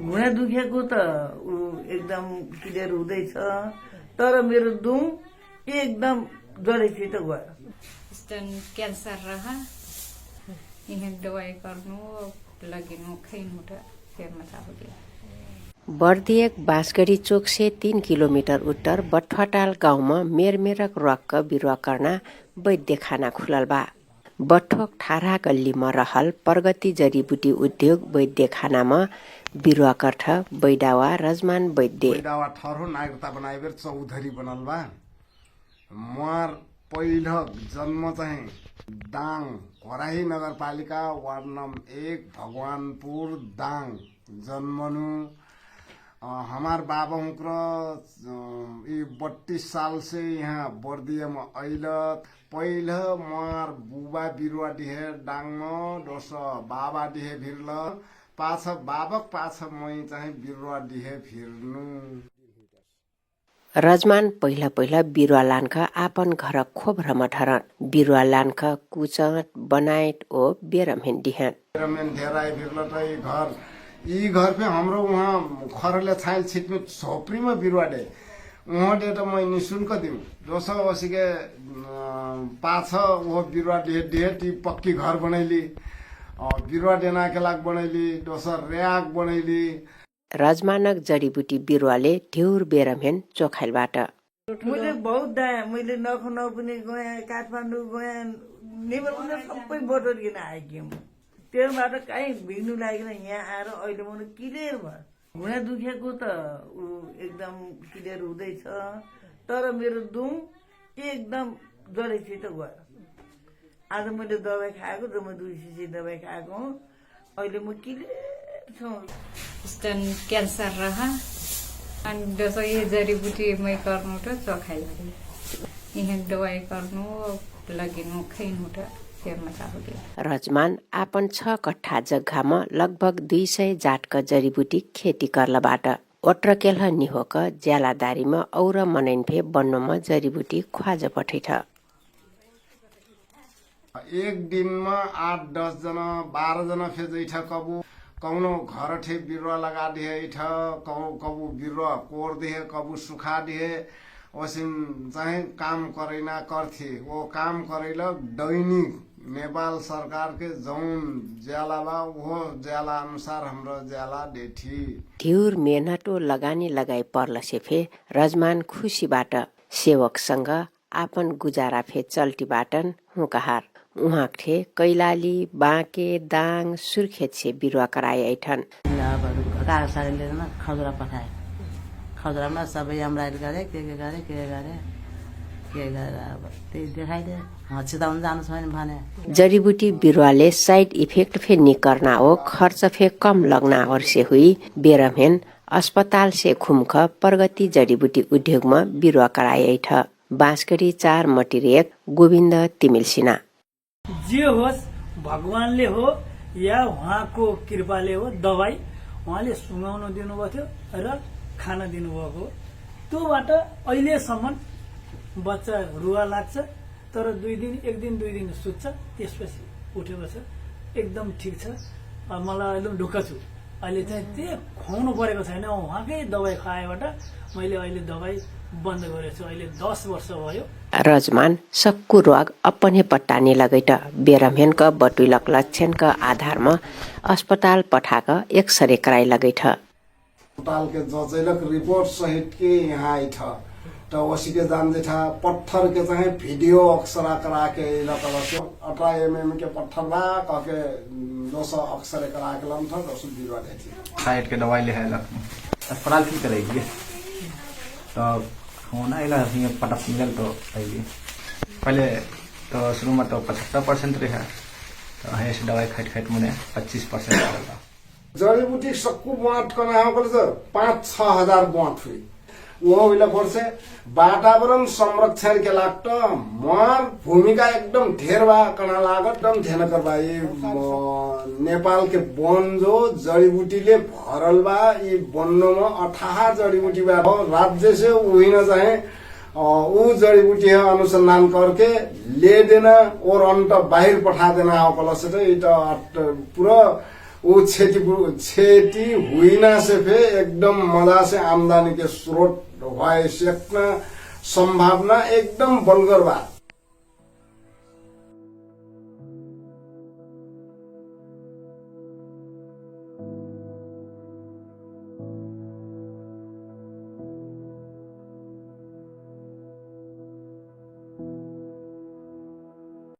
घुँडा दुखेको त एकदम क्लियर हुँदैछ, तर मेरो दुम एकदम जडैसित गयो। स्टोन क्यान्सर रह यहाँ दवाई गर्नु लगिनु खैनु त फेरमा था हो गया। बर्दियक बाँसगढी चोक से 3 किलोमीटर उत्तर बठ्ठटाल गाउँमा मेरमेरक रुवाक्क बिरुवा कर्ना वैद्य खाना खुलल बा। बठोक ठारा गल्लीमा रहल प्रगति जडीबुटी उद्योग वैद्य खानामा बिरुवा कर्ठ बैडावा रजमान वैद्य बैडावा ठहरो नागरिकता बनाइबेर चौधरी बनल बा। मार पहिलो जन्म चाहिँ दाङ घराही नगरपालिका वार्ड नम्बर 1 भगवानपुर दाङ जन्मनु। हमार बाबा हुक्र 32 साल से यहाँ बर्दिया में अइलत। पहले मार बुबा बिरुवा दिहे डांग में दोस बाबा दिहे भिरल पाछ बाबक पाछ मै चाहिँ बिरुवा दिहे भिर्नु। रजमान पहिला पहिला बिरुवा लानका आपन घर खोब रमठरन बिरुवा लानका कुचट बनाइट ओ बेरमहेन दिहन बेरमहेन धेराइ भिरल त घर ई घर पे हाम्रो वहाँ खरले छाइल छिटमे झोपडीमा बिरुवा दे वहाँ दे त मैं निशुल्क दिउँ दोसो वसिके पाछ वो बिरुवा दे ती पक्की घर बनैली बिरुवा देना के लाग बनैली दोसर रयाक बनैली। रजमानक जडीबुटी बिरुवाले ढ्युर बेरमहेन चोखाइलबाट मैले बहुत दाएँ। मैले नखुनाउ पनि गएँ, काठमाडौँ गएँ, नेबर पनि सबै बोटल किन आएकी म। त्योबाट कहीँ भिग्नु लागेन। यहाँ आएर अहिले मलाई क्लियर भयो। घुँडा दुखेको त एकदम क्लियर हुँदैछ, तर मेरो दुम एकदम जडैसित गयो। आज मैले दबाई खाएको, जम्मा 2 शीशी दबाई खाएको, अहिले म क्लियर छु। स्टोन क्यान्सर रह अनि दोसो ये जडीबुटी मै गर्नु त चखाइ लाग्यो। यहाँ दवाई गर्नु लगिनु खैनु त फेरमा था हो गया। रजमान आपन 6 कट्ठा जग्गामा लगभग 200 जातका जडीबुटी खेती गर्लबाट ओट्रकेल निहोक ज्यालादारीमा और मनैनफे बन्नमा जडीबुटी ख्वाज पठैठ। एक दिनमा 8-10 जना 12 जना फेजैठ कबु कौनो घर ठे बिरुवा लगा दिए कबु बिरुवा कोर दिए कबु सुखा दिए वसिन चाहे काम करैना करथे वो काम करैल दैनिक नेपाल सरकार के जौन ज्याला बा वो ज्याला अनुसार हाम्रो ज्याला देठी। ढ्युर मेहनतो लगानी लगाई पर्ल सेफे रजमान खुसीबाट सेवकसँग आपन गुजारा फे चल्टीबाटन हुँकहार उहाँ थे कैलाली बाँके दाङ सुर्खेत से बिरुवा कराए ऐठन खजुरा पठाए खजुरामा सबै अमराइल गरे के गरे अब त्यही देखाइदिए चिताउनु जानु छैन भने। जडीबुटी बिरुवाले साइड इफेक्ट फे निकर्ना हो खर्च फे कम लगना और से हुई बेरमहेन अस्पताल से खुम्ख प्रगति जडीबुटी उद्योगमा बिरुवा कराए ऐठ बाँसगढी 4 मटिरियक गोविन्द तिमिल सिन्हा। जे होस् भगवानले हो या उहाँको कृपाले हो दबाई उहाँले सुँगाउन दिनुभएको थियो र खान दिनुभएको। त्योबाट अहिलेसम्म बच्चा रुवा लाग्छ, तर 2 दिन 1 दिन 2 दिन सुत्छ, त्यसपछि उठेको छ एकदम ठिक छ। मलाई अहिले ढुक्क छु। अहिले चाहिँ त्यो खुवाउनु परेको छैन। उहाँकै दबाई खाएबाट मैले अहिले दबाई बन्द गरेको छु। अहिले 10 वर्ष भयो। रजमान सक्कु रोग अपने पट्टानी लगैट बेरमहेनका बटुलक लक्षणका आधारमा अस्पताल पठाक एक्सरे कराई लगैठ। अस्पताल के जजैलक रिपोर्ट सहित के यहाँ आइठ त वसिके जान जेठा पत्थर के चाहे भिडियो अक्सरा करा के लकलस 18 mm के पत्थर ला कके 200 अक्सरे करा के लम था 200 बिरुवा देथि थायराइड के दवाई ले है लक अस्पताल की करेगी तो होना इला ये पटक मिल तो आएगी। पहले तो शुरू में तो 75% रहा तो है दवाई खाट मुने 25% आएगा। जडीबुटी सक्कु बाँट कना हो कल 5-6 हजार बाँट हुई वो विला पर्से वातावरण संरक्षण के लागत मार भूमिका एकदम ढेर बा कना लागत एकदम ध्यान करबा। ये नेपाल के वन जो जडीबुटीले भरल बा ये वनमा अथाह जडीबुटी बा राज्य से वही न चाहे वो जडीबुटी अनुसंधान करके ले देना और अंत बाहर पठा देना हो कल से तो पूरा वो खेती हुई ना से फिर एकदम मजा से आमदनी के स्रोत भए सक्न संभावना एकदम बलगर बा।